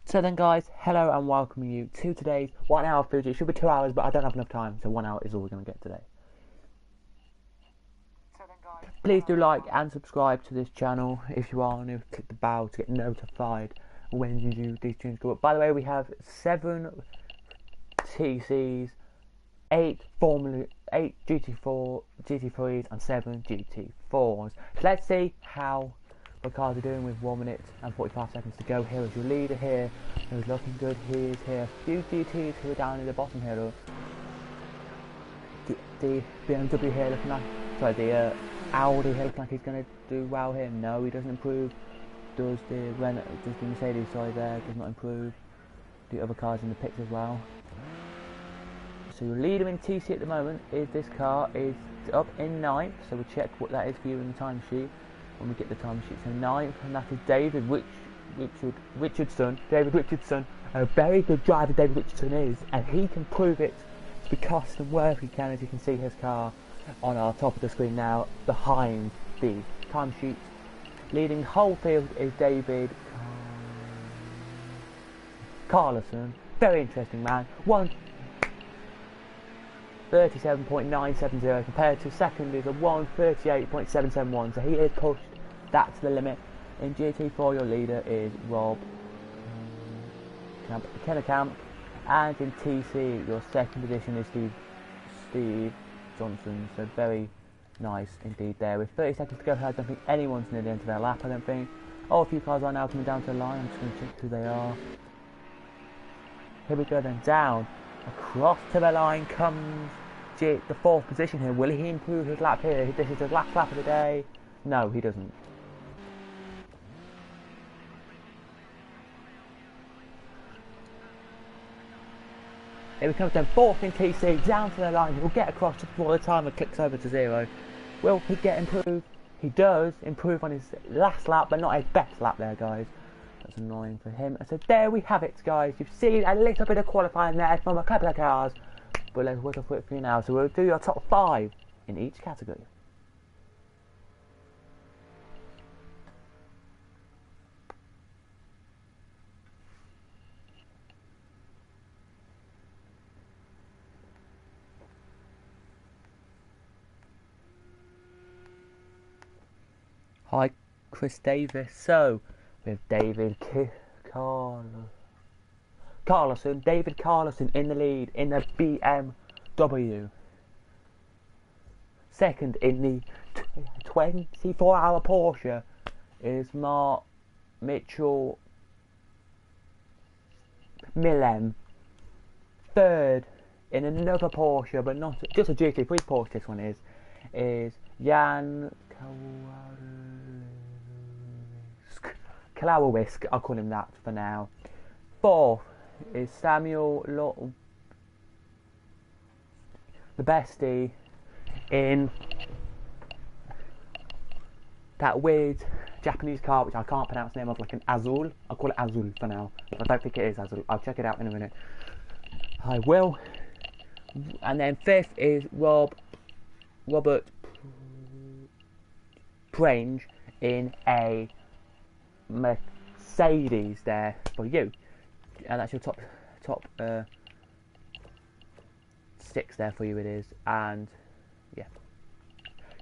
So then guys, hello and welcome you to today's 1 hour Fuji. It should be 2 hours, but I don't have enough time, so 1 hour is all we're going to get today. Please do like and subscribe to this channel if you are new. Click the bell to get notified when you do these tunes go up. By the way, we have 7 TCs, 8 GT3s and 7 GT4s. So let's see how the cars are doing with 1 minute and 45 seconds to go. Here is your leader here, who's looking good. He is here. A few GTs who are down in the bottom here. Look. The BMW here looking like, sorry, the Audi here looking like he's going to do well here. No, he doesn't improve. Does the Mercedes side there does not improve. The other cars in the pits as well. So your leader in TC at the moment is this car is up in 9th. So we'll check what that is for you in the timesheet when we get the timesheet. So 9th, and that is David Richardson. David Richardson, a very good driver David Richardson is, and he can prove it to be cost and worth. He can, as you can see his car on our top of the screen now behind the timesheet. Leading the whole field is David Carlson. Very interesting man. 1:37.970 compared to second is a 1:38.771. So he has pushed that to the limit. In GT4 your leader is Rob Camp, and in TC your second position is Steve Johnson. So very nice indeed there. With 30 seconds to go, I don't think anyone's near the end of their lap. I don't think. Oh, a few cars are now coming down to the line. I'm just going to check who they are. Here we go then, down across to the line comes the 4th position here. Will he improve his lap here? This is his last lap of the day. No, he doesn't. Here we come then, 4th in TC, down to the line. He will get across just before the timer clicks over to 0. Will he get improved? He does improve on his last lap, but not his best lap there, guys. That's annoying for him. So there we have it, guys. You've seen a little bit of qualifying there from a couple of cars, but let's whittle through it for you now. So we'll do your top 5 in each category. Hi, Chris Davis. So, with David Carlson, David Carlson in the lead in the BMW. Second in the 24-hour Porsche is Mark Mitchell Millem. Third in another Porsche, but not just a GT3 Porsche. This one is Jan Kalauwisk, I'll call him that for now. 4th is Samuel the bestie in that weird Japanese car which I can't pronounce the name of, like an Azul. I'll call it Azul for now. I don't think it is Azul. I'll check it out in a minute. I will. And then 5th is Robert Prange in a Mercedes there for you, and that's your top 6 there for you. It is, and yeah,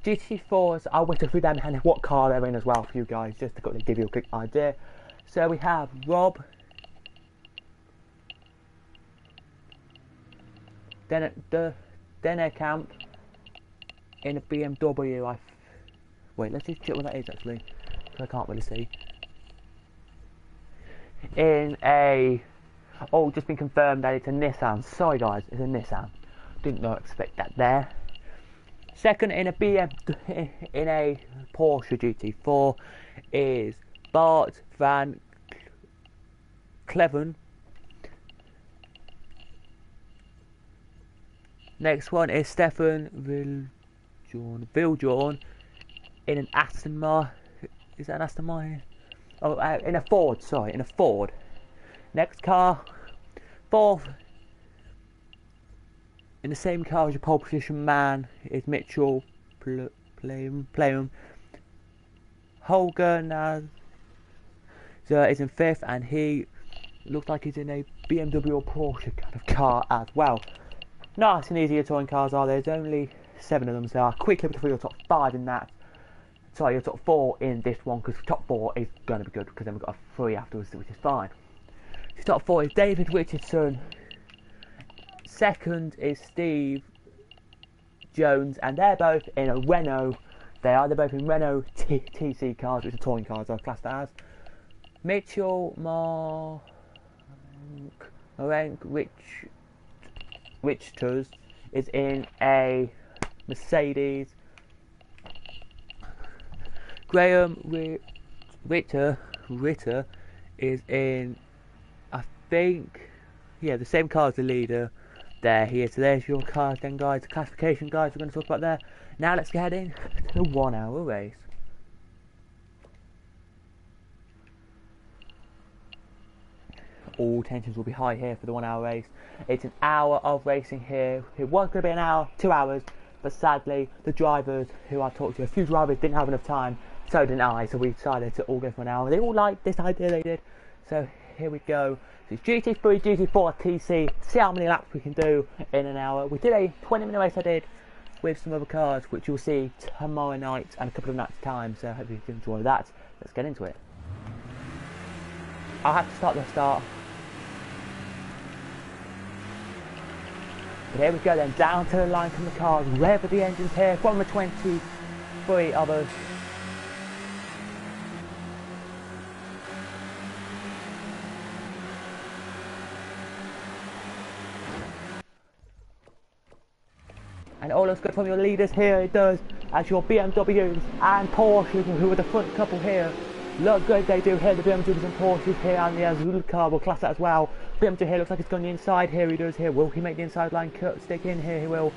GT4s. I'll whittle through them and what car they're in as well for you guys, just to give you a quick idea. So we have Rob, Dennerkamp in a BMW. Wait, let's just check what that is actually, because I can't really see. In a... Oh, just been confirmed that it's a Nissan. Sorry guys, it's a Nissan. Didn't expect that there. Second in a in a Porsche GT4 is Bart van Kleven. Next one is Stefan Viljoen in an Aston Martin. Is that an Aston Martin? Oh, in a Ford. Sorry, in a Ford. Next car, 4th in the same car as your pole position man is Mitchell Playum. Holger Naz is in 5th, and he looks like he's in a BMW or Porsche kind of car as well. Nice and easy your touring cars are. There's only 7 of them, so I'll quickly for your top 5 in that. Sorry, your top 4 in this one, because top 4 is going to be good, because then we've got a 3 afterwards, which is fine. So top 4 is David Richardson. Second is Steve Jones, and they're both in a Renault. They're both in Renault TC cars, which are touring cars, are classed as. Mitchell Richters is in a Mercedes. Graham Ritter is in, I think, yeah, the same car as the leader. There he is. So there's your cars then, guys. The classification, guys, we're going to talk about there. Now let's get in to the 1 hour race. All tensions will be high here for the 1 hour race. It's an hour of racing here. It was going to be an hour, 2 hours, but sadly the drivers who I talked to, a few drivers didn't have enough time, so didn't I, so we decided to all go for an hour. They all liked this idea, they did. So here we go. So it's GT3, GT4, TC. See how many laps we can do in an hour. We did a 20-minute race I did with some other cars, which you'll see tomorrow night and a couple of nights time, so I hope you can enjoy that. Let's get into it. I'll have to start the start. But here we go then, down to the line from the cars, rev the engines here from the 23 of us. And it all looks good from your leaders here, it does, as your BMWs and Porsches, who are the front couple here, look good they do here, the BMWs and Porsches here, and the Azul car will class that as well. BMW here looks like it's gone the inside here, he does here, will he make the inside line cut, stick in here, he will.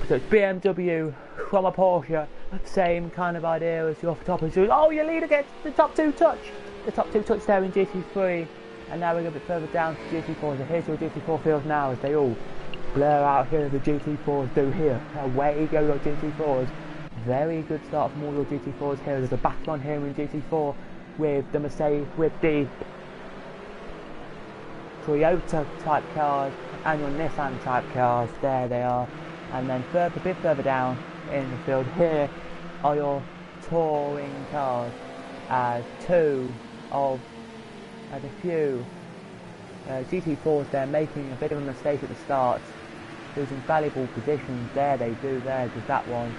So it's BMW from a Porsche, same kind of idea as your top and oh, your leader gets the top 2 touch, there in GT3, and now we're a bit further down to GT4, so here's your GT4 field now as they all blur out here, the GT4s do here. Away go your GT4s. Very good start from all your GT4s here. There's a battle on here in GT4 with the Mercedes, with the Toyota type cars and your Nissan type cars. There they are. And then a bit further down in the field here are your touring cars. A few GT4s there making a bit of a mistake at the start, losing valuable positions. There they do, there's that one,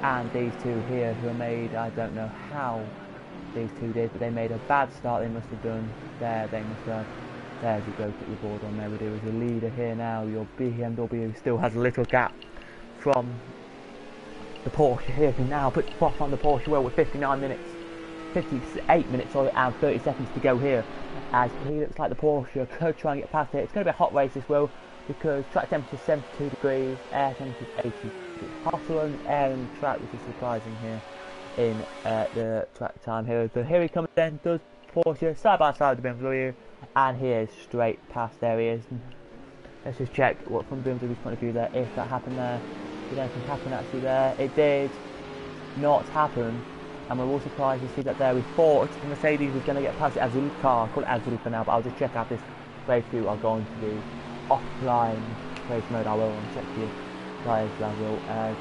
and these two here who are made, I don't know how these two did, but they made a bad start, they must have done. There they must have. There you go, put your board on there. There is a leader here now. Your BMW still has a little gap from the Porsche here, who now puts spot on the Porsche well with 58 minutes sorry, and 30 seconds to go here, as he looks like the Porsche could try and get past it. It's going to be a hot race this will, because track temperature is 72 degrees, air temperature is 80. It's hotter on air in the track, which is surprising here in the track time here. So here he comes then, does Porsche side by side with the BMW, and he is straight past. There he is. Let's just check what from BMW's point of view there, if that happened there. Did anything happen actually there? It did not happen. And we're all surprised to see that there. We thought the Mercedes was going to get past the Azul car. I'll call it Azul for now, but I'll just check out this race through. I'll go into the offline race mode. I will and check the tyres level as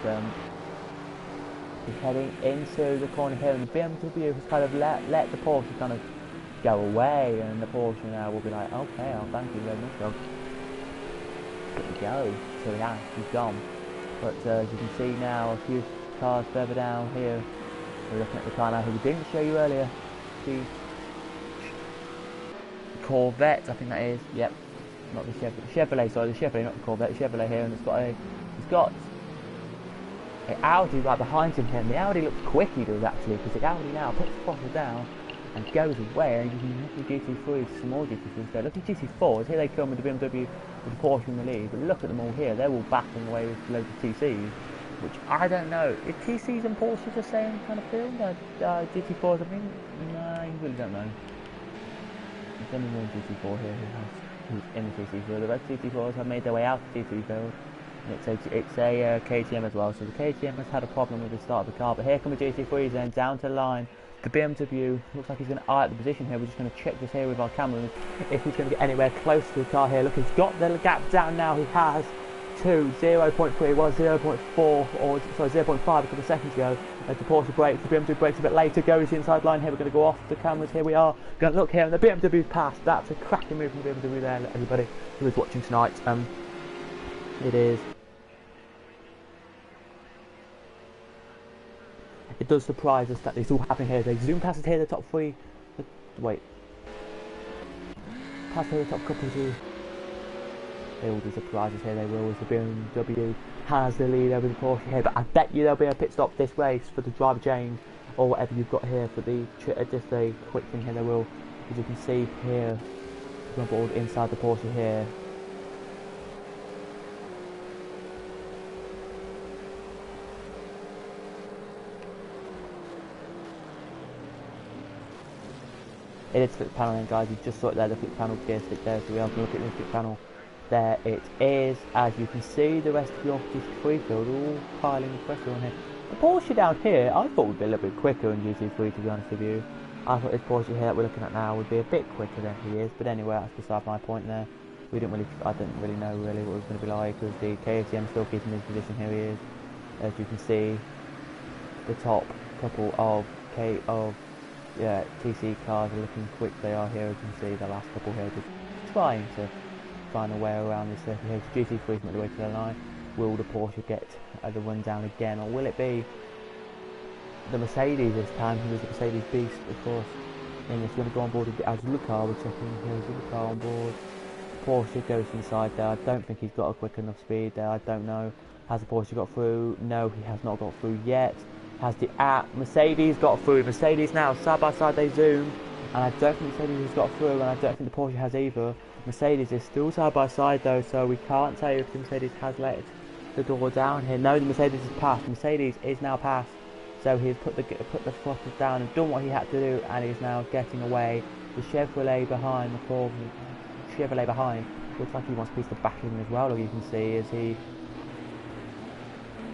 he's heading into the corner here, and the BMW has kind of let the Porsche kind of go away, and the Porsche now will be like, okay, oh, thank you very much, dog. There we go. So yeah, he's gone. But as you can see now, a few cars further down here. We're looking at the car now who we didn't show you earlier. The Corvette, I think that is. Yep, not the Chevrolet. Sorry, the Chevrolet, not the Corvette. The Chevrolet here, and it's got an Audi right behind him here. And the Audi looks quick, he does actually, because the Audi now puts the throttle down and goes away. And you can look at GT3s, some more GT3s there. Look at GT4s. Here they come with the BMW with the Porsche in the lead. But look at them all here. They're all battling away with loads of TCs. Which I don't know. Is TCs and Porsches the same kind of field? GT4s, I think? No, I really don't know. There's only one GT4 here who's in the TC field. The rest of GT4s have made their way out of the TC field. And it's a KTM as well. So the KTM has had a problem with the start of the car. But here come the GT3s then down to the line The BMW looks like he's going to eye at the position here. We're just going to check this here with our cameras if he's going to get anywhere close to the car here. Look, he's got the gap down now. He has 0.3, was 0.4 or sorry 0.5 a couple of seconds ago. As the Porsche brakes, the BMW brakes a bit later, goes inside line here. We're going to go off the cameras. Here we are. Going to look here, and the BMW's passed. That's a cracking move from the BMW there, everybody who is watching tonight. It is. It does surprise us that this all happening here. They zoom past us here, the top three. Wait. Past here, the top couple two. They all do surprise us here, they will, as the BMW has the lead over the Porsche here. But I bet you there'll be a pit stop this race for the driver change, or whatever you've got here for the just a quick thing here. They will, as you can see here, on board inside the Porsche here. It is flip panel then, guys. You just saw it there, the flip panel gear stick there, so we have to look at the flip panel. There it is. As you can see, the rest of your GT3 field all piling the pressure on here. The Porsche down here, I thought would be a little bit quicker in GT3, to be honest with you. I thought this Porsche here that we're looking at now would be a bit quicker than he is, but anyway, that's beside my point there. I didn't really know really what it was going to be like, because the KTM still keeping his position. Here he is. As you can see, the top couple of TC cars are looking quick. They are here, as you can see. The last couple here just trying to find a way around this circuit here. GT3's made the way to the line. Will the Porsche get the run down again, or will it be the Mercedes this time? Who is the Mercedes beast, of course. And it's going to go on board as the car. We're checking here. Is the car on board? Porsche goes inside there. I don't think he's got a quick enough speed there. I don't know. Has the Porsche got through? No, he has not got through yet. Has the Mercedes got through? Mercedes now side by side they zoom, and I don't think Mercedes has got through, and I don't think the Porsche has either. Mercedes is still side by side though, so we can't tell you if the Mercedes has let the door down here. No, the Mercedes is passed. Mercedes is now passed, so he's put the throttle down and done what he had to do, and he's now getting away. The Chevrolet behind, looks like he wants a piece of backing as well. As you can see, as he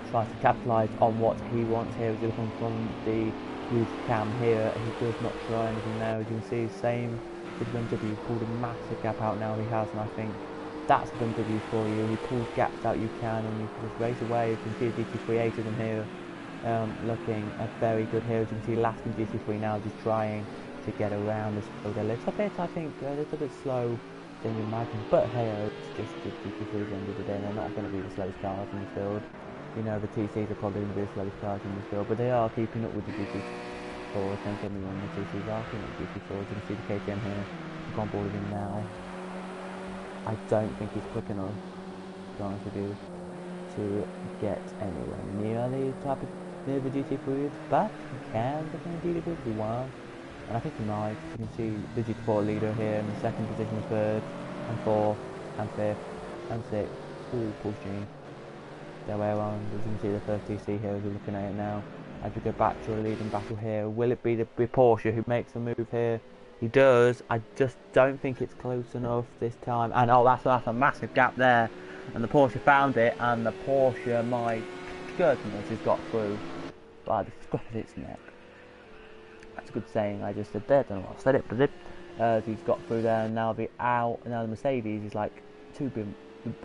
tries to capitalise on what he wants here. As you're looking from the huge cam here, he does not try anything there. As you can see, same with BMW, pulled a massive gap out now. He has, and I think that's BMW for you. He pulls gaps out you can, and you can just race away. You can see the GT3 8 of them here, looking very good here. As you can see, last in GT3 now, just trying to get around this field a little bit. I think a little bit slow than you imagine, but hey, it's just GT3 at the end of the day. They're not going to be the slowest cars in the field. You know, the TCs are probably going to be the slowest cars in the field, but they are keeping up with the GT4s. Don't get me wrong, the TCs are keeping up with the GT4s. You can see the KTM here. I've gone board with him now. I don't think he's quick enough, to be honest with you, to get anywhere near the GT3s, but he can definitely do the one. And I think he might. You can see the GT4 leader here in the second position, the third, and fourth, and fifth, and sixth, all pushing their way around. As you can see the first TC here as we're looking at it now. As we go back to a leading battle here, will it be the Porsche who makes the move here? He does. I just don't think it's close enough this time. And oh, that's a massive gap there. And the Porsche found it, and the Porsche, my goodness, has got through by the scruff of its neck. That's a good saying. I just said there. I don't know what I said it, but I did. He's got through there, and now the Mercedes is like too big.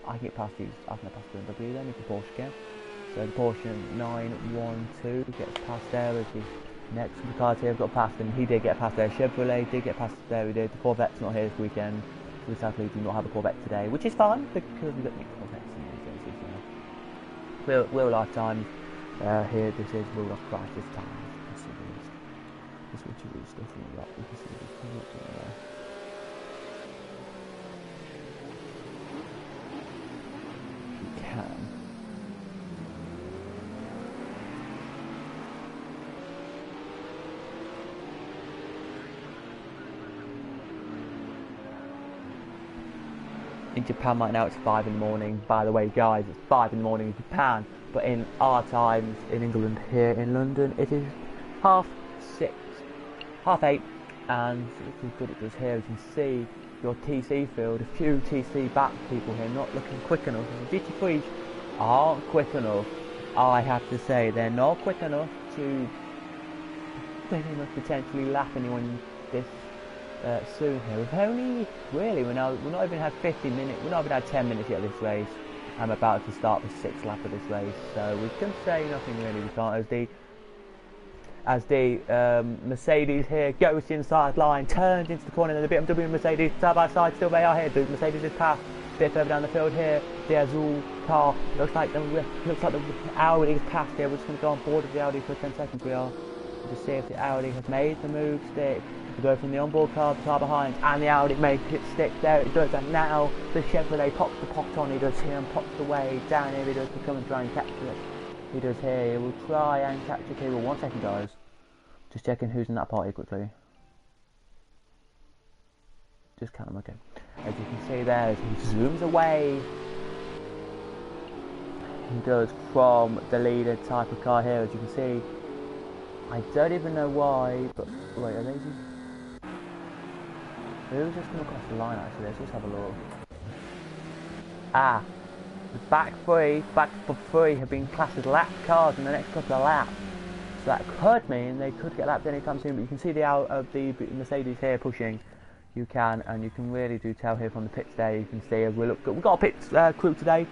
I can get past these. I can get past the BMW then if the Porsche can. So the Porsche 912 gets past there as the next of the cars here have got past him. He did get past there. Chevrolet did get past there. He did. The Corvette's not here this weekend. We sadly do not have a Corvette today, which is fine because we don't need Corvettes in these races now. Real life time here. This is real life crisis time. This switcheroo stuff in the lot. You can see this there. You can. In Japan right now it's 5 in the morning. By the way, guys, it's 5 in the morning in Japan, but in our times in England here in London it is 6:30, 8:30, and look how good it does here. As you can see your TC field, a few TC back people here not looking quick enough. The GT3s aren't quick enough. I have to say they're not quick enough to pretty much potentially lap anyone this soon here. We've only really, we're not even had 15 minutes, we've not even had 10 minutes yet of this race. I'm about to start the 6th lap of this race, so we can say nothing really, we can't, as the Mercedes here goes to the inside line, turns into the corner, and the BMW and Mercedes side by side, still they are here. The Mercedes is passed a bit further down the field here. The Azul car looks like the Audi is passed here. We're just going to go on board with the Audi for 10 seconds. We are to see if the Audi has made the move stick to go from the onboard car to the car behind, and the Audi makes it stick. There it does, and now the Chevrolet pops the pot on. He does here and pops the way down here. He does to come and try and capture it. He does here. He will try and capture the cable. 1 second, guys. Just checking who's in that party quickly. Just count them, okay. As you can see there, as he zooms away, he does from the leader type of car here. As you can see, I don't even know why, but wait, are they? Who's just come across the line actually? Let's just have a look. Ah, the back three have been classed as lap cars in the next couple of laps. So that could mean they could get lapped anytime soon, but you can see the out of the Mercedes here pushing. You can, and you can really do tell here from the pits there. You can see as we look, we've got a pit crew today.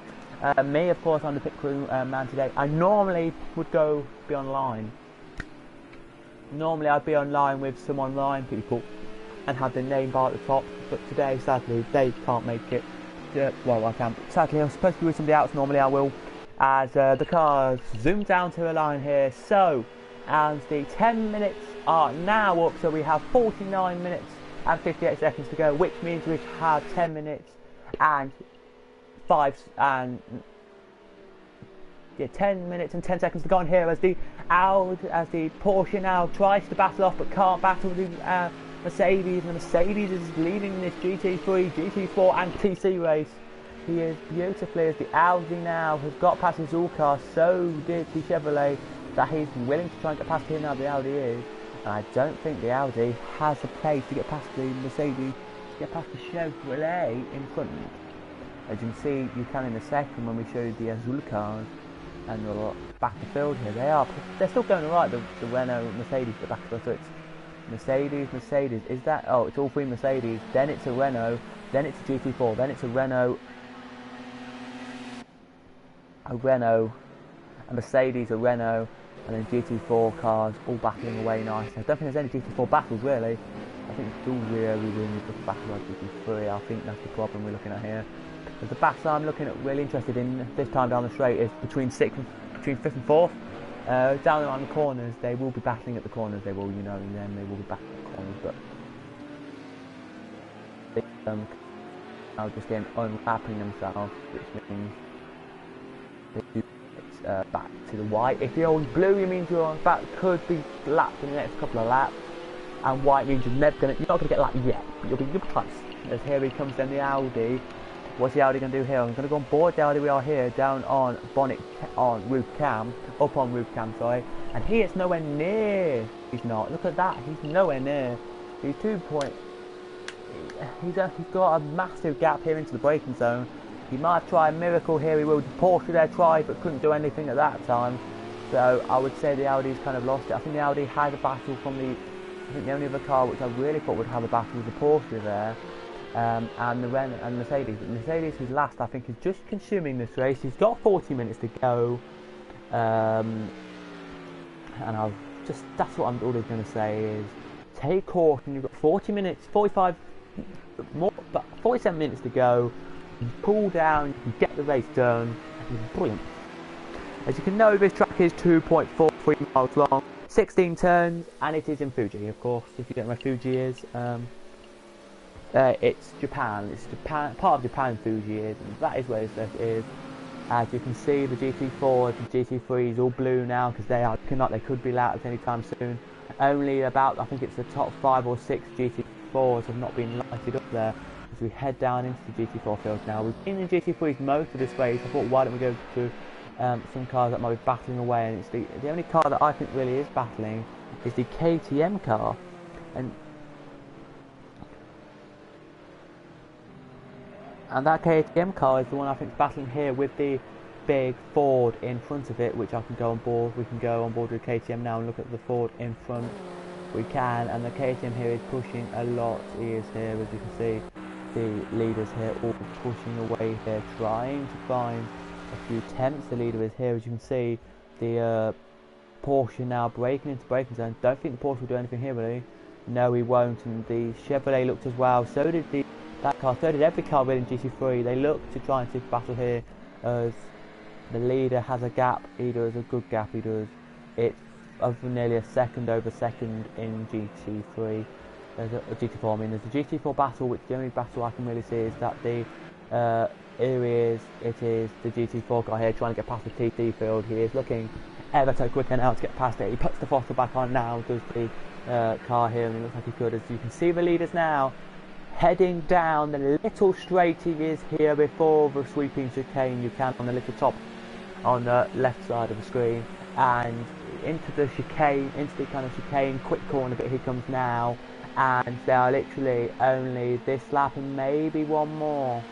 Me, of course, I'm the pit crew man today. I normally would be online. Normally, I'd be online with some online people and have the name bar at the top. But today, sadly, they can't make it. Well, I can. Sadly, I'm supposed to be with somebody else. Normally, I will. As the car zooms down to a line here. So, and the 10 minutes are now up. So we have 49 minutes and 58 seconds to go, which means we have 10 minutes and 10 minutes and 10 seconds to go on here as the Porsche now tries to battle off but can't battle the Mercedes, and the Mercedes is leading this GT3, GT4 and TC race. He is beautifully as the Audi now has got past his all car, so did the Chevrolet, that he's willing to try and get past him now, the Audi is. And I don't think the Audi has the pace to get past the Mercedes, to get past the Chevrolet in front. As you can see, you can in a second when we show you the Azul cars and the back of the field here. They're still going alright, the Renault, Mercedes at the back of the field. So it's Mercedes, is that, oh, it's all three Mercedes, then it's a Renault, then it's a GT4, then it's a Renault, a Mercedes, a Renault, and then GT4 cars all battling away nice. I don't think there's any GT4 battles really. I think it's all really the battle like GT3. I think that's the problem we're looking at here. But the battles I'm looking at, really interested in this time down the straight, is between 5th and 4th. Down around the corners, they will be battling at the corners. They will, and then they will be battling at the corners. But now just getting unwrapping themselves, which means they do. Back to the white. If you're on blue, it means your back could be lapped in the next couple of laps, and white means you're not going to get lapped yet, but you'll be close. As here he comes then the Audi. What's the Audi going to do here? I'm going to go on board the Audi. We are here down on roof cam, sorry, and he is nowhere near. He's not. Look at that. He's nowhere near. He's 2 point. He's got a massive gap here into the braking zone. He might try a miracle here, he will. Porsche there tried but couldn't do anything at that time. So I would say the Audi's kind of lost it. I think the Audi had a battle from the only other car which I really thought would have a battle was the Porsche there. And the Renault and Mercedes. But Mercedes, who's last, I think is just consuming this race. He's got 40 minutes to go. And that's what I'm always going to say is take caution. You've got 40 minutes, 47 minutes to go. You pull down, you get the race done, it's brilliant. As you can know, this track is 2.43 miles long, 16 turns, and it is in Fuji, of course. If you don't know where Fuji is, it's Japan. It's part of Japan. Fuji is, and that is where this is. As you can see, the GT4 and the GT3 is all blue now because they could be lapped anytime soon. Only about, I think it's the top 5 or 6 GT4s have not been lighted up there. As we head down into the GT4 field now. We've been in GT3s most of this race. I thought, why don't we go to some cars that might be battling away? And it's the only car that I think really is battling is the KTM car. And that KTM car is the one I think is battling here with the big Ford in front of it, which I can go on board. We can go on board with KTM now and look at the Ford in front. we can, and the KTM here is pushing a lot. He is here, as you can see, the leaders here all pushing away here, trying to find a few temps. The leader is here, as you can see, the Porsche now breaking into braking zone. Don't think the Porsche will do anything here really. No, he won't, and the Chevrolet looked as well. So did that car, so did every car really in GT3. They look to try and see battle here, as the leader has a gap. He does a good gap, he does. It's of nearly a second over second in GT3. There's a GT4, I mean, there's a GT4 battle, which the only battle I can really see is that the here it is the GT4 car here trying to get past the TT field. He is looking ever so quicker now to get past it. He puts the throttle back on now, does the car here, and it looks like he could. As you can see, the leaders now heading down the little straight he is here before the sweeping chicane. You can on the little top on the left side of the screen, and into the chicane, into the kind of chicane, quick corner bit he comes now, and they are literally only this lap and maybe one more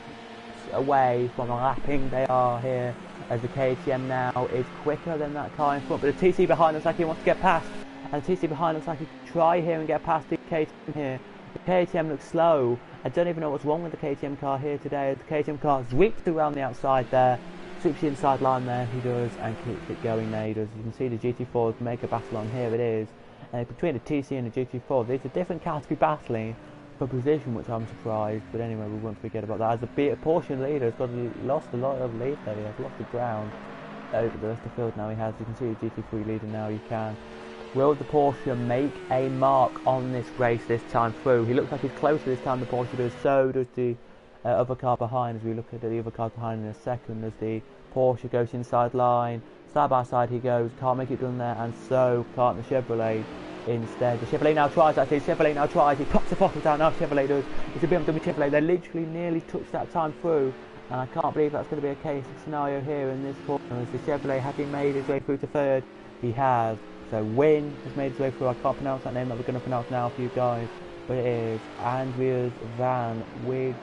away from a lapping. They are here, as the KTM now is quicker than that car in front, but the TC behind looks like he wants to get past, and the TC behind looks like he can try here and get past the KTM here. The KTM looks slow. I don't even know what's wrong with the KTM car here today. The KTM car sweeps around the outside there, sweeps the inside line there, he does, and keeps it going there, he does. You can see the GT4s make a battle on here, it is. And between the TC and the GT4, these are different category battling for position, which I'm surprised, but anyway, we won't forget about that. As a Porsche leader has lost a lot of lead there, he has lost the ground over the rest of the field now. He has, you can see the GT3 leader now, you can. Will the Porsche make a mark on this race this time through? He looks like he's closer this time, the Porsche does, so does the other car behind, as we look at the other car behind in a second, as the Porsche goes inside line, side by side he goes, can't make it done there, and so can't the Chevrolet instead. The Chevrolet now tries, actually, Chevrolet now tries, he pops the throttle down, now Chevrolet does, it's a BMW Chevrolet, they literally nearly touched that time through, and I can't believe that's going to be a case of scenario here in this corner, as the Chevrolet, has he made his way through to third? He has. So Win has made his way through. I can't pronounce that name that we're going to pronounce now for you guys, but it is Andreas van Wickeneden,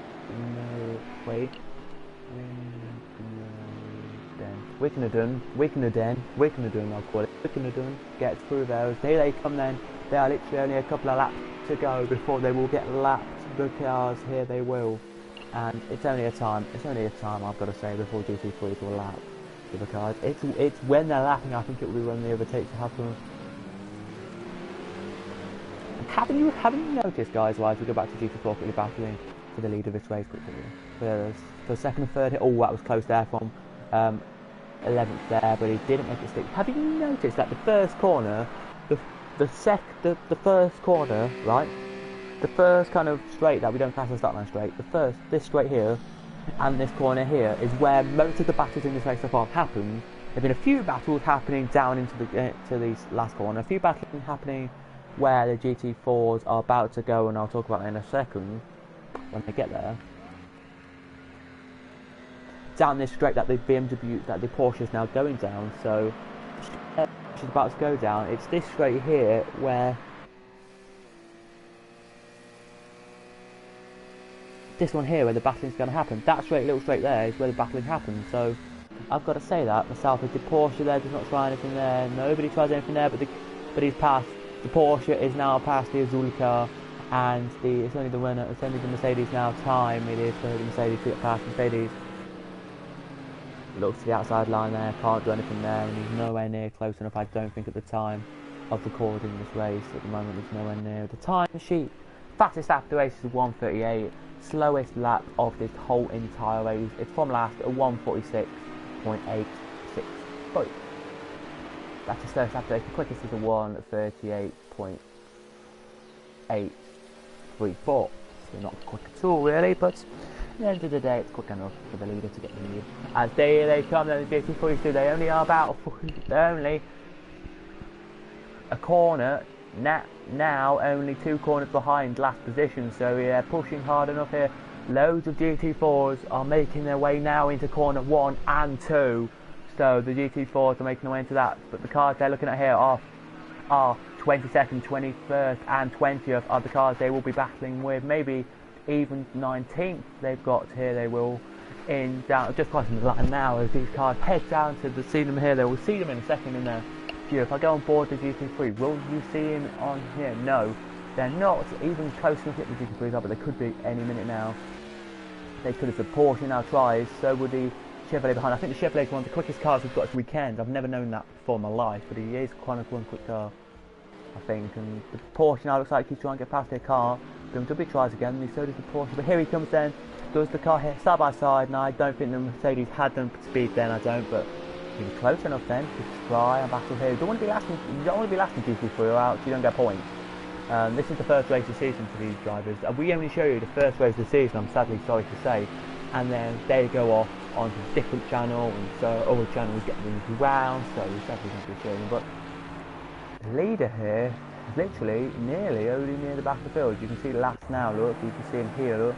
I'll call it. Wickeneden gets through those. Here they come then. They are literally only a couple of laps to go before they will get lapped. The cars here they will. And it's only a time I've got to say before GT3 will lap the cars. It's when they're lapping, I think it will be when the overtakes happen. Haven't you noticed, guys, why, if we go back to GT4 quickly, battling for the lead of this race quickly, for second and third, oh, that was close there from 11th there, but he didn't make it stick. Have you noticed that the first corner, the first corner, right, the first kind of straight that we don't class as start line straight, this straight here and this corner here is where most of the battles in this race so far have happened. There have been a few battles happening down into the last corner, a few battles happening where the GT4s are about to go, and I'll talk about that in a second when they get there. Down this straight that the Porsche is now going down, so she's about to go down. It's this straight here where this one here where the battling's going to happen. That little straight there is where the battling happens. So I've got to say that myself, as the Porsche there does not try anything there. Nobody tries anything there, but he's passed. The Porsche is now past the Azul car, and it's only the winner. It's only the Mercedes now. Time it is for the Mercedes to get past. Mercedes looks to the outside line there, can't do anything there, and he's nowhere near close enough. I don't think at the time of recording this race. At the moment, it's nowhere near. The time sheet, fastest lap of the race is 1:38. Slowest lap of this whole entire race. It's from last at 1:46.86. But that's the slowest lap of the race. The quickest is a 1:38.834. So not quick at all, really, but at the end of the day, it's quick enough for the leader to get the lead. As they come, then the GT3, they only are about only a corner. Now only 2 corners behind last position, so yeah, pushing hard enough here. Loads of GT4s are making their way now into corner 1 and 2, so the GT4s are making their way into that, but the cars they're looking at here are 22nd, 21st and 20th are the cars they will be battling with. Maybe even 19th they've got here, they will in down just crossing the line now as these cars head down to see them here. They will see them in a second in there. you. If I go on board the GT3, will you see him on here? No. They're not even close enough to hit the GT3s up, but they could be any minute now. They could have the Porsche now tries, so would the Chevrolet behind. I think the Chevrolet is one of the quickest cars we've got this weekend. I've never known that before in my life, but he is quite a quick car, I think. And the Porsche now looks like he's trying to get past their car. BMW tries again, and so does the Porsche. But here he comes then, does the car here side by side, and I don't think the Mercedes had them speed then, I don't, but he was close enough then to try and battle here. You don't want to be lasting GT3 or else you don't get points. This is the first race of the season for these drivers. We only show you the first race of the season, I'm sadly sorry to say, and then they go off onto a different channel, and so other channels get them round, so we sadly not be showing. But the leader here is literally nearly only near the back of the field. You can see the laps now, look, you can see him here, look.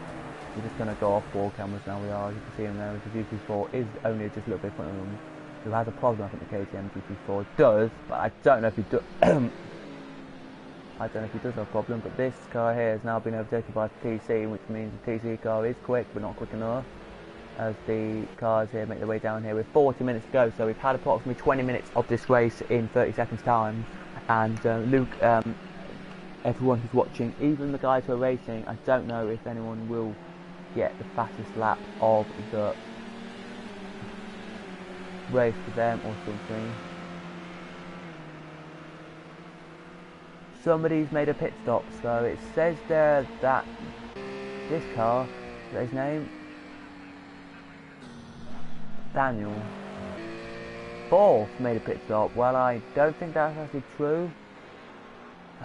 We're just going to go off ball cameras now, we are, you can see him there. The GT4 is only just a little bit in front of him. Who has a problem, I think the KTM GT4 does, but I don't know if he does. I don't know if he does have a problem, but this car here has now been overtaken by the TC, which means the TC car is quick, but not quick enough, as the cars here make their way down here with 40 minutes to go. So we've had approximately 20 minutes of this race in 30 seconds time, and Luke, everyone who's watching, even the guys who are racing, I don't know if anyone will get the fastest lap of the race for them or something. Somebody's made a pit stop, so it says there that this car, is that his name? Daniel. Fourth made a pit stop. Well, I don't think that's actually true.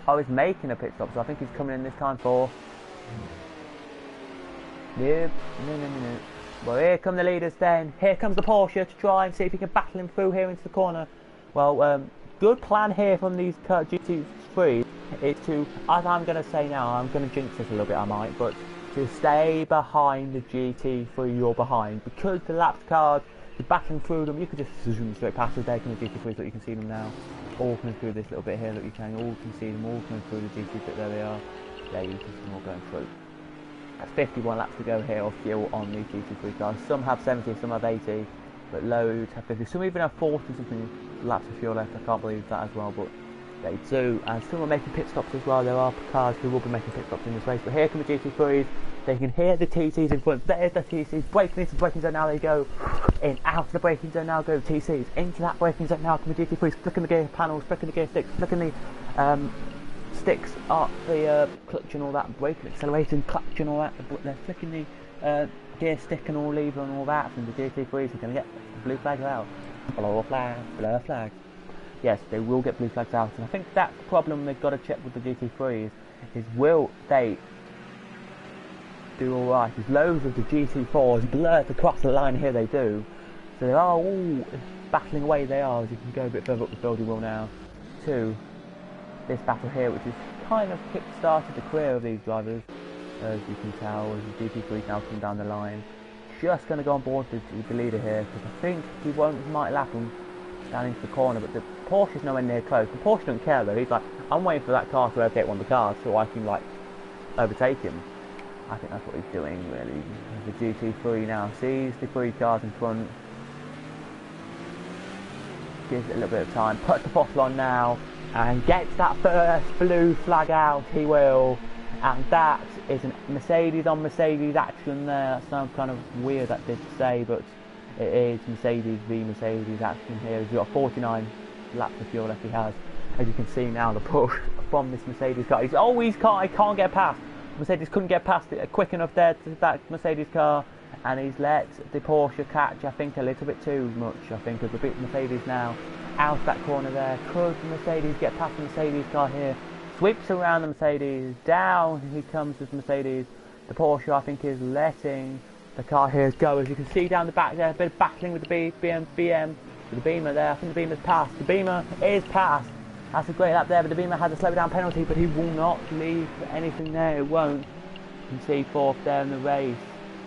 I was making a pit stop, so I think he's coming in this time fourth. Yep. No. Well, here come the leaders then. Here comes the Porsche to try and see if he can battle him through here into the corner. Well, good plan here from these GT3 is to, as I'm going to say now, I'm going to jinx this a little bit, I might, but to stay behind the GT3 you're behind, because the lapped cars, you're battling through them. You could just zoom straight past us. There come the GT3s, look, you can see them now, all coming through this little bit here, look, you can see them all coming through the GT3, there they are, there you can see them all going through. That's 51 laps to go here of fuel on these GT3 cars. Some have 70, some have 80, but loads have 50. Some even have 40 something laps of fuel left. I can't believe that as well, but they do. And some are making pit stops as well. There are cars who will be making pit stops in this race. But here come the GT3s. They can hear the TCs in front. There's the TCs breaking into the braking zone. Now they go in, out of the braking zone. Now go the TCs into that braking zone. Now come the GT3s, flicking the gear panels, flicking the gear sticks, flicking the sticks up the clutch and all that, braking, accelerating, clutch and all that. They're flicking the gear stick and all lever and all that. And the GT3s are going to get the blue flags out. Blue flag. Yes, they will get blue flags out, and I think that's the problem they've got to check with the GT3s, is will they do alright? Because loads of the GT4s blurt across the line here, they do. So they are all battling away, they are, as you can go a bit further up the field, you will now, to this battle here, which has kind of kick-started the career of these drivers, as you can tell, as the GT3s now come down the line. Just going to go on board with the leader here, because I think he might lap him down into the corner, but the Porsche's nowhere near close. The Porsche don't care though, he's like, I'm waiting for that car to overtake one of the cars so I can like overtake him. I think that's what he's doing really. The GT3 now sees the 3 cars in front, gives it a little bit of time, puts the throttle on now, and gets that first blue flag out, he will. And that is a Mercedes on Mercedes action there. That sounds kind of weird that to say, but it is Mercedes v Mercedes action here. He's got 49 laps of fuel left he has. As you can see now, the push from this Mercedes car. He can't get past. Mercedes couldn't get past it quick enough there to that Mercedes car, and he's let the Porsche catch, I think, a little bit too much. I think of the bit Mercedes now out that corner there. Could Mercedes get past the Mercedes car here? Sweeps around the Mercedes, down he comes with Mercedes. The Porsche, I think, is letting the car here go. As you can see down the back there, a bit of battling with the BM, with the Beamer there. I think the Beamer's passed. The Beamer is passed. That's a great lap there, but the Beamer has a slow down penalty, but he will not leave anything there. It won't. You can see fourth there in the race.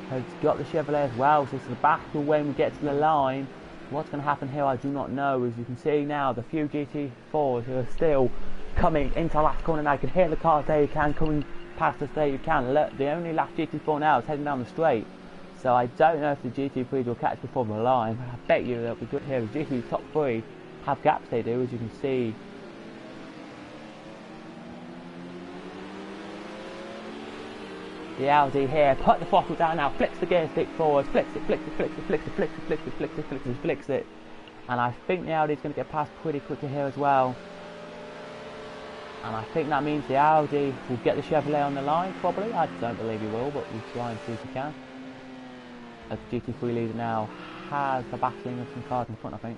Has got the Chevrolet as well, so it's the battle when we get to the line. What's going to happen here, I do not know. As you can see now, the few GT4s who are still coming into the last corner now. You can hear the cars there, you can, coming past us there, you can. Look, the only last GT4 now is heading down the straight. So I don't know if the GT3s will catch before the line, but I bet you they'll be good here. The GT top 3 have gaps, they do, as you can see. The Audi here, put the throttle down now, flicks the gear stick forward, flicks it, flicks it, flicks it, flicks it, flicks it, flicks it, flicks it, flicks it, flicks it. And I think the Audi's going to get past pretty quickly here as well. And I think that means the Audi will get the Chevrolet on the line, probably. I don't believe he will, but we'll try and see if he can. As the GT3 leader now has the battling of some cars in front, I think.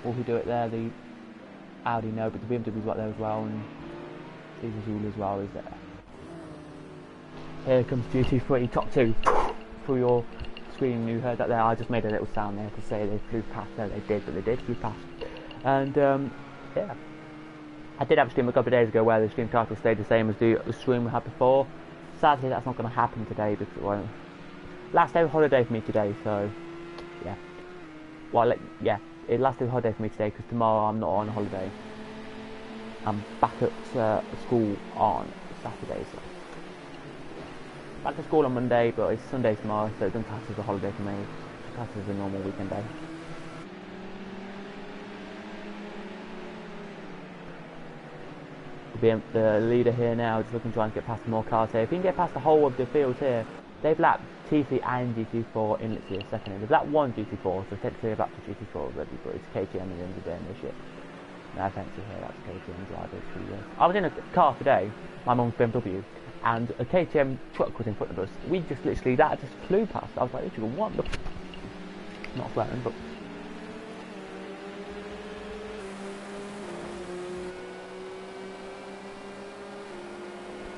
Will he do it there? The Audi no, but the BMW's right there as well, and Caesar Zulu as well is there. Here comes GT3, top two, through your screen. You heard that there. I just made a little sound there to say they flew past. No, they did, but they did flew past. And yeah, I did have a stream a couple of days ago where the stream title stayed the same as the stream we had before. Sadly, that's not going to happen today because it won't. Last day of holiday for me today, so yeah. Well, yeah, it last day of holiday for me today because tomorrow I'm not on holiday. I'm back at school on Saturday, so. Back to school on Monday, but it's Sunday tomorrow, so it doesn't class as a holiday for me. It classes as a normal weekend day. The leader here now is looking to try and get past more cars here. If he can get past the whole of the field here, they've lapped TC and GT4 in literally a second. They've lapped one GT4, so technically they've lapped the GT4 already, but it's KTM and the end of the day and this shit. No offense to here, that's KTM drivers. I was in a car today, my mum's BMW, and a KTM truck was in front of us. We just literally, that just flew past. I was like, literally, what the... Not swearing, but...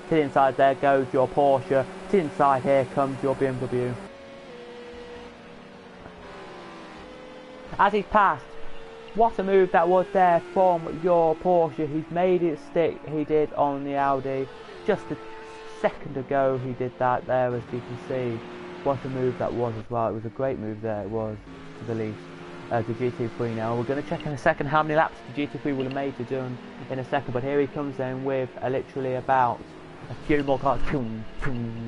To the inside there goes your Porsche. To the inside here comes your BMW. As he's passed, what a move that was there from your Porsche. He's made it stick, he did on the Audi. Just a second ago he did that there, as you can see. What a move that was as well. It was a great move there, it was, to the least. The GT3 now. We're going to check in a second how many laps the GT3 will have made to do in a second. But here he comes in with literally about a few more cars.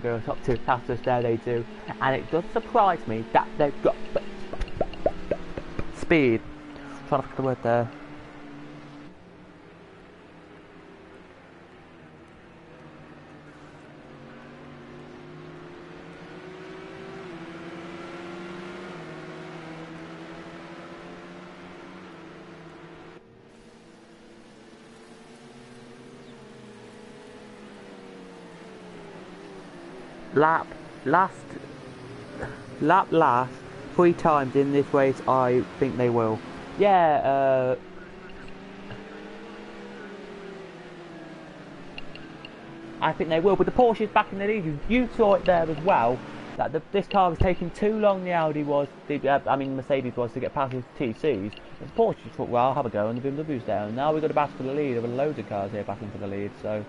Go top two past us, there they do. And it does surprise me that they've got speed. I'm trying to find the word there. Lap last 3 times in this race. I think they will. Yeah, I think they will, but the Porsche's back in the lead. You saw it there as well, that this car was taking too long, the Audi was, Mercedes was, to get past his TCs. The Porsche thought, well, I'll have a go, and the BMW's there. And now we've got to battle for the lead. There were loads of cars here back into the lead, so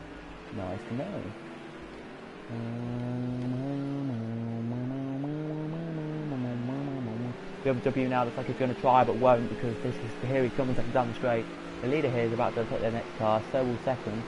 nice to know. BMW now looks like he's going to try but won't, because here he comes down the straight. The leader here is about to take their next car, so will second.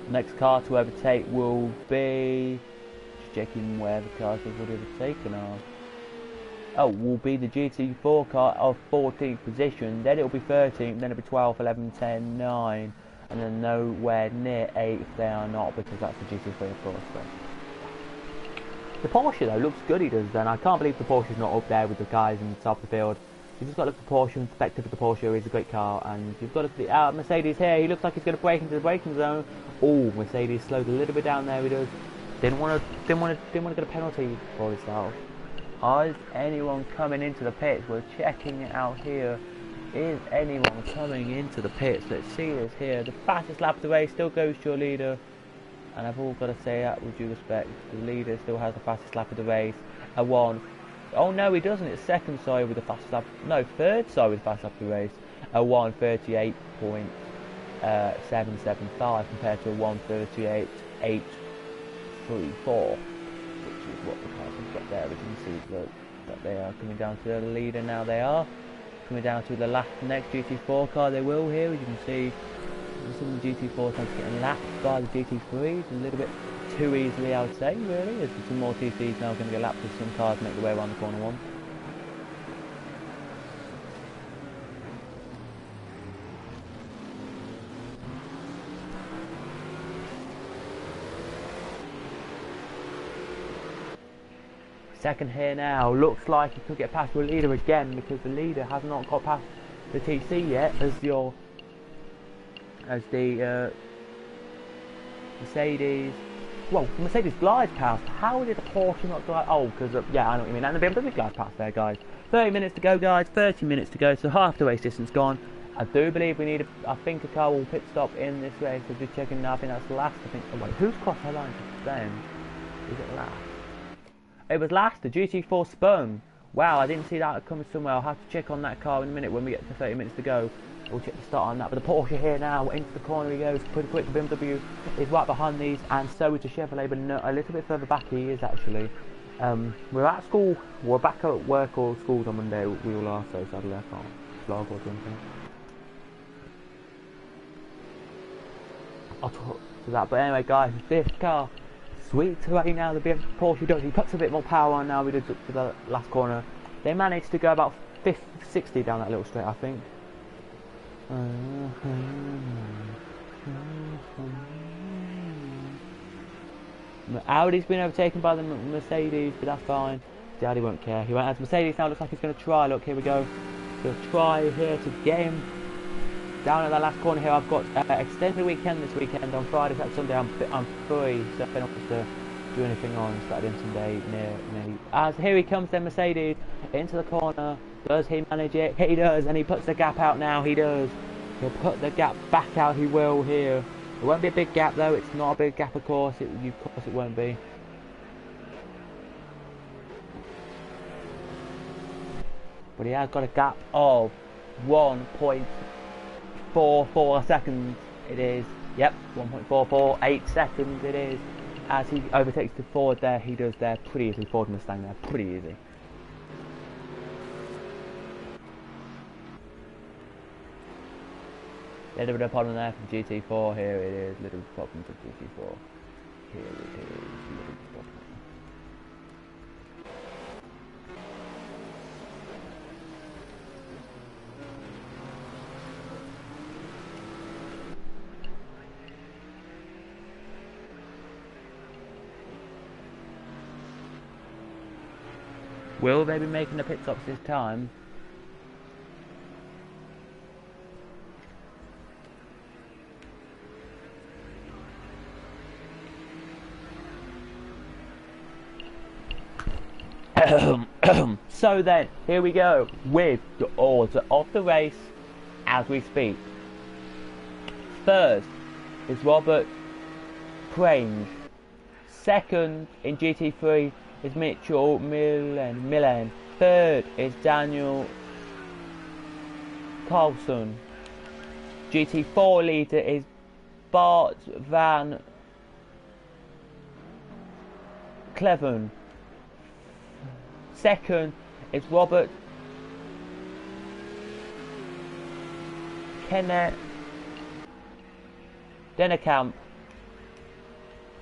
Next car to overtake will be, just checking where the cars have already overtaken are. Oh, will be the GT4 car of 14th position, then it'll be 13th, then it'll be 12, 11, 10, 9, and then nowhere near 8th they are not, because that's the GT3 of course. So. The Porsche though looks good, he does then. I can't believe the Porsche's not up there with the guys in the top of the field. You've just got to look at the Porsche, and perspective of the Porsche is a great car, and you've got to look at the Mercedes here. He looks like he's going to break into the braking zone. Oh, Mercedes slowed a little bit down there. He does. Didn't want to get a penalty for himself. Is anyone coming into the pits? We're checking it out here. Is anyone coming into the pits? Let's see this here. The fastest lap of the race still goes to your leader, and I've all got to say that with due respect. The leader still has the fastest lap of the race. A 1:14.9. Oh no, he doesn't. It's second, sorry, with the fastest lap. No, third, sorry, with the fastest lap of the race. A 1:38.775 compared to a 1:38.834, which is what the cars have got there. We can see that they are coming down to the leader now. They are coming down to the next GT4 car. They will here, as you can see. Some of the GT4 times getting lapped by the GT3s a little bit too easily, I would say, really. As some more TCs now going to get lapped as some cars make their way around the corner one. Second here now, looks like he could get past the leader again because the leader has not got past the TC yet as the Mercedes. Well, Mercedes glides past. How did the Porsche not glide? Oh, because yeah, I know what you mean. And the BMW glides past there, guys. 30 minutes to go, guys. 30 minutes to go. So half the race distance gone. I do believe we need. I think a car will pit stop in this race. So just checking now. I think that's last. I think. Oh wait, who's crossed her line then? Is it last? It was last. The GT4 spun. Wow, I didn't see that coming somewhere. I'll have to check on that car in a minute when we get to 30 minutes to go. We'll check the start on that. But the Porsche here now, into the corner he goes, pretty quick. The BMW is right behind these, and so is the Chevrolet, but no, a little bit further back he is actually. We're at school, we're back at work or schools on Monday, we all are, so sadly I can't vlog or do anything. I'll talk to that, but anyway guys, this car, sweet away now, the Porsche does, he puts a bit more power on now, we did up to the last corner. They managed to go about 60 down that little straight, I think. Audi's been overtaken by the Mercedes, but that's fine. Daddy won't care. He won't. As Mercedes now looks like he's going to try. Look, here we go. Going to try here to get him down at that last corner here. I've got extended weekend this weekend. On Friday, Saturday, Sunday, I'm free, so I don't have to do anything on Saturday and Sunday near me. As here he comes, then Mercedes into the corner. Does he manage it? He does, and he puts the gap out now. He does. He'll put the gap back out. He will here. It won't be a big gap though. It's not a big gap, of course. Of course, it won't be. But he has got a gap of 1.44 seconds. It is. Yep, 1.448 seconds. It is. As he overtakes the Ford there, he does there pretty easily. Ford Mustang there, pretty easy. Little bit of problem there for GT4. Here it is. Little problem for GT4. Here it is. Little problem. Will they be making the pit stops this time? So then, here we go with the order of the race as we speak. First is Robert Prange. Second in GT3 is Mitchell Millen. Third is Daniel Carlson. GT4 leader is Bart van Cleven. Second is Robert Kenneth Dennekamp.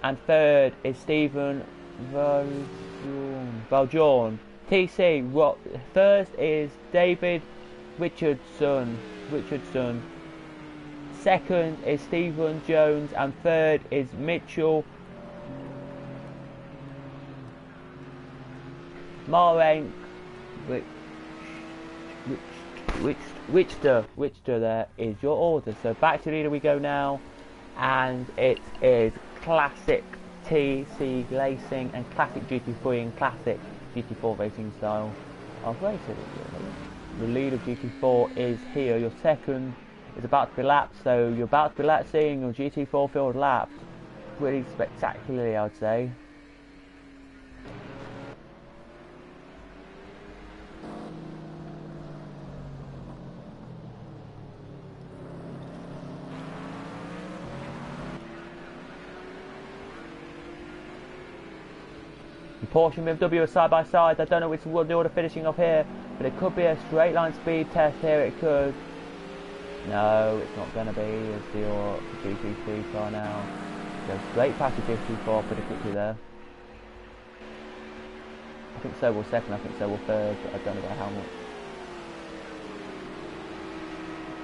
And third is Stephen Valjourn. TC. First is David Richardson. Second is Stephen Jones. And third is Mitchell Marenk. Richter there is your order. So back to the leader we go now, and it is classic TC racing and classic GT3 and classic GT4 racing style of racing. The lead of GT4 is here. Your second is about to be lapped, so you're about to be seeing your GT4 field lapped pretty spectacularly, I would say. Porsche and BMW are side by side. I don't know which will the order finishing off here, but it could be a straight line speed test here. It could. No, it's not going to be. It's the GT3 car now. Goes straight past the GT4 pretty quickly there. I think so will second, I think so will third, but I don't know by how much.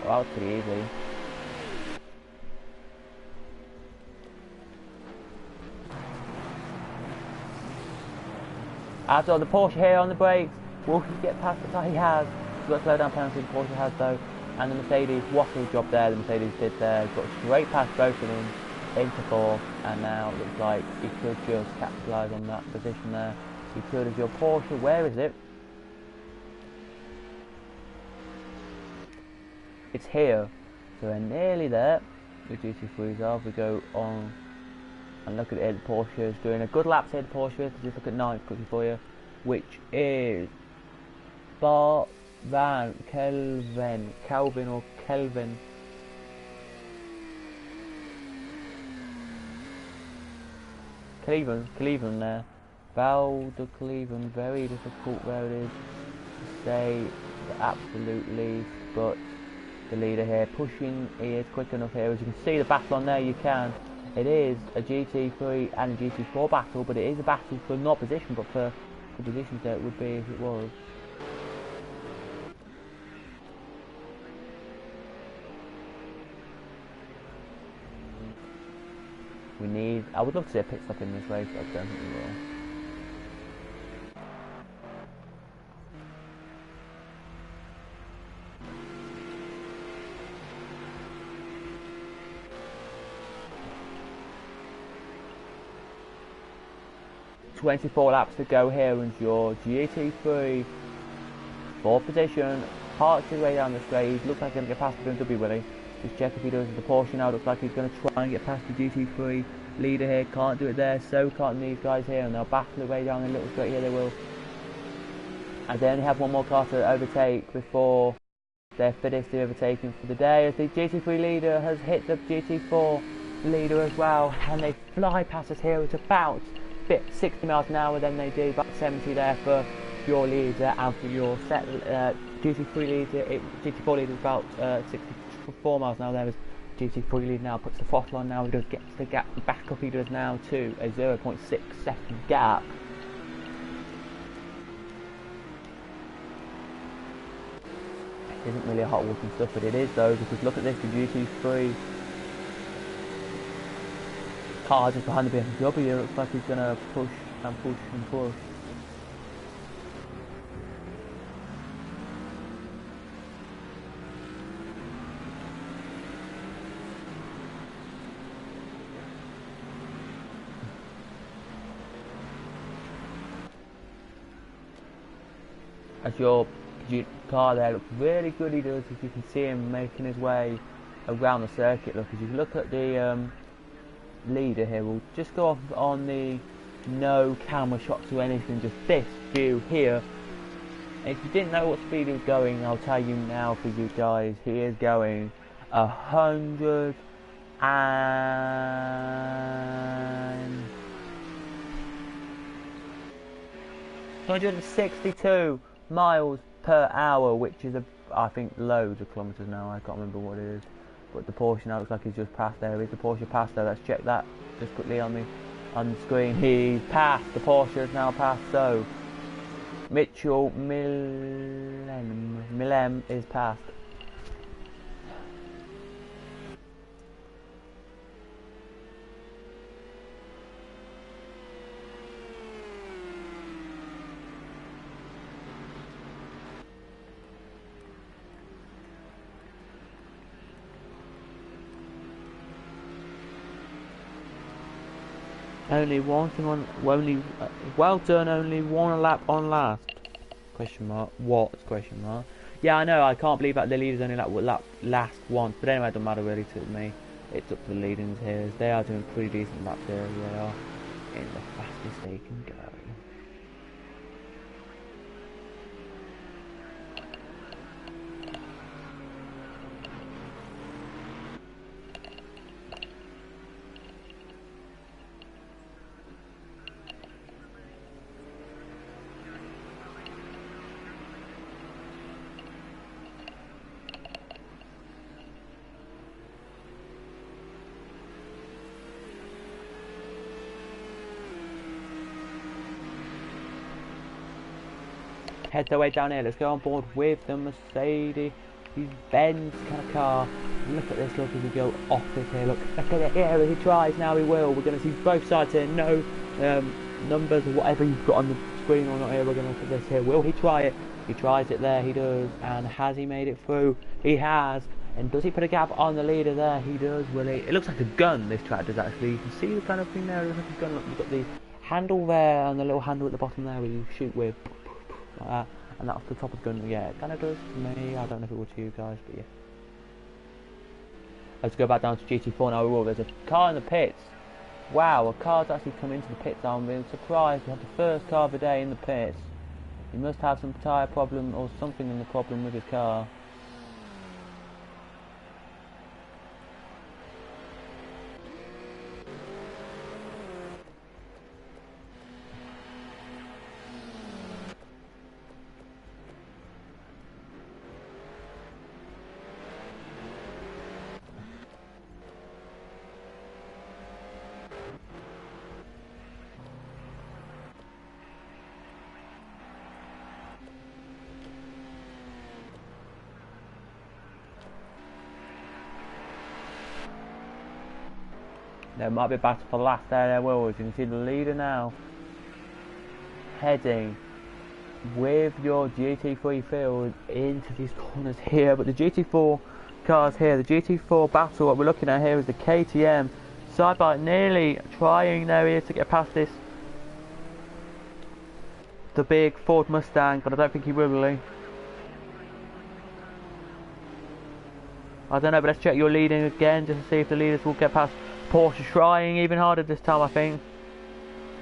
Well, that was pretty easy. After the Porsche here on the brakes, will he get past the car? He has. He's got a slow down penalty, the Porsche has though. And the Mercedes, what a job there the Mercedes did there. Got straight past both of them into fourth, and now it looks like he could just capitalise on that position there. He could have your Porsche, where is it? It's here. So we're nearly there. The GT3s are. We go on and look at it. The Porsche is doing a good lap here. The Porsche is. Just look at 9 quickly for you, which is Van Calvin or Kelvin. Cleveland there. Val de Cleveland, very difficult where it is to say the absolute least, but the leader here pushing, he is quick enough here. As you can see the battle on there, you can. It is a GT3 and a GT4 battle, but it is a battle for not position, but for the positions that it would be if it was. We need, I would love to see a pit stop in this race, but I don't think we will. .24 laps to go here, and your GT3 4th position, parts his way down the straight. Looks like he's going to get past the BMW, will he? Just check if he does the Porsche now. Looks like he's going to try and get past the GT3 leader here. Can't do it there, so can't these guys here, and they'll battle their way down a little straight here, they will. And they only have one more car to overtake before they're finished the overtaking for the day, as the GT3 leader has hit the GT4 leader as well, and they fly past us here. It's about 60 miles an hour, then they do about 70 there for your leader, and for your GT3 leader, GT4 leader is about 64 miles an hour there. As GT3 leader now puts the throttle on now, he does get the gap back up, he does now to a 0.6 second gap. It isn't really a hot walking stuff, but it is though, because look at this, the GT3 car just behind the BMW. It looks like he's going to push and push and push. As your car there looks really good, he does, as you can see him making his way around the circuit. Look, as you look at the leader here, we'll just go off on the no camera shots or anything, just this view here. And if you didn't know what speed he was going, I'll tell you now for you guys, he is going 162 miles per hour, which is I think loads of kilometers now. I can't remember what it is. But the Porsche now looks like he's just passed there. Is the Porsche passed there? Let's check that just quickly on the screen. He's passed. The Porsche has now passed. So Mitchell Millem is passed. Only one thing on, well done, only one lap on last, question mark, what, question mark. Yeah, I know, I can't believe that the leaders only lap last once, but anyway, it doesn't matter really to me. It's up to the leaders here, as they are doing pretty decent laps here, they are in the fastest they can go. head their way down here. Let's go on board with the Mercedes Benz kind of car. And look at this, look as we go off it here, look at it here, as he tries now he will. We're going to see both sides here, no numbers or whatever you've got on the screen or not here. We're going to look at this here. Will he try it? He tries it there, he does. And has he made it through? He has. And does he put a gap on the leader there? He does, will he? It looks like a gun, this track does actually. You can see the kind of thing there, it looks like a gun. Look, you've got the handle there and the little handle at the bottom there where you shoot with. Like that. And that's the top of the gun. Yeah, it kind of does to me. I don't know if it would to you guys, but yeah. Let's go back down to GT4 now. Oh, there's a car in the pits. Wow, a car's actually come into the pits. I'm really surprised. We have the first car of the day in the pits. He must have some tyre problem or something in the problem with his car. There might be a battle for the last there will. As you can see the leader now heading with your GT3 field into these corners here. But the GT4 cars here, the GT4 battle, what we're looking at here is the KTM side by nearly trying now here to get past this, the big Ford Mustang, but I don't think he will really. I don't know, but let's check your leading again just to see if the leaders will get past. Porsche trying even harder this time, I think.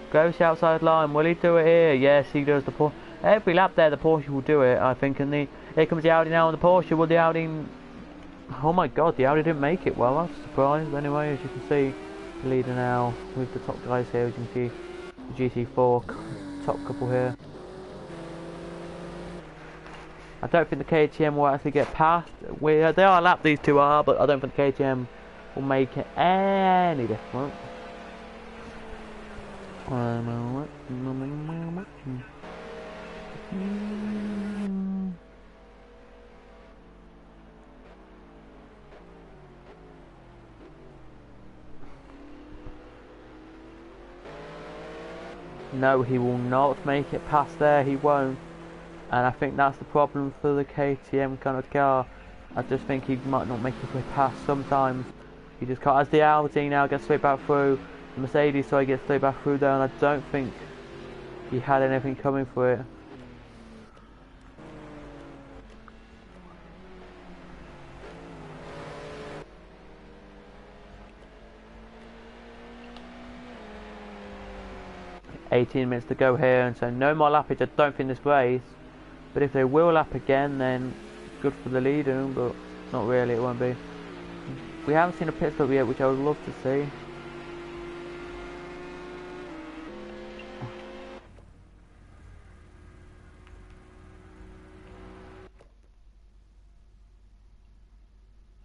Goes the outside line. Will he do it here? Yes, he does. The Porsche. Every lap there, the Porsche will do it, I think. And here comes the Audi now, and the Porsche. Will the Audi? Oh my God, the Audi didn't make it. Well, that's a surprise. Anyway, as you can see, the leader now with the top guys here. As you can see, the GT4 top couple here. I don't think the KTM will actually get past. They are lap, these two are, but I don't think the KTM will make it any different. No, he will not make it past there, he won't. And I think that's the problem for the KTM kind of car. I just think he might not make his way past sometimes. He just can't. As the Audi now gets straight back through, the Mercedes so he gets straight back through there, and I don't think he had anything coming for it. $18 minutes to go here, and so no more lappage. I don't think this race, but if they will lap again, then good for the leader, but not really, it won't be. We haven't seen a pit stop yet, which I would love to see.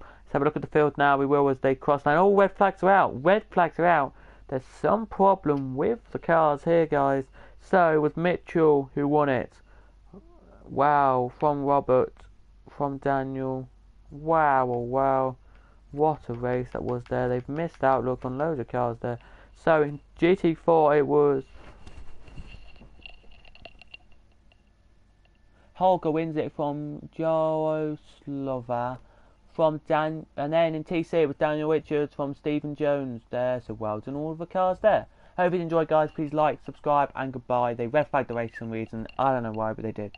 Let's have a look at the field now. We will as they cross line. Oh, red flags are out. Red flags are out. There's some problem with the cars here, guys. So, it was Mitchell who won it. Wow. From Robert. From Daniel. Wow, oh wow. What a race that was there. They've missed out, look, on loads of cars there. So, in GT4, it was Holger wins it from Joe Slova. From Dan, and then in TC it was Daniel Richards from Stephen Jones there. So well done all of the cars there. Hope you enjoyed, guys. Please like, subscribe, and goodbye. They red flagged the race for some reason. I don't know why, but they did.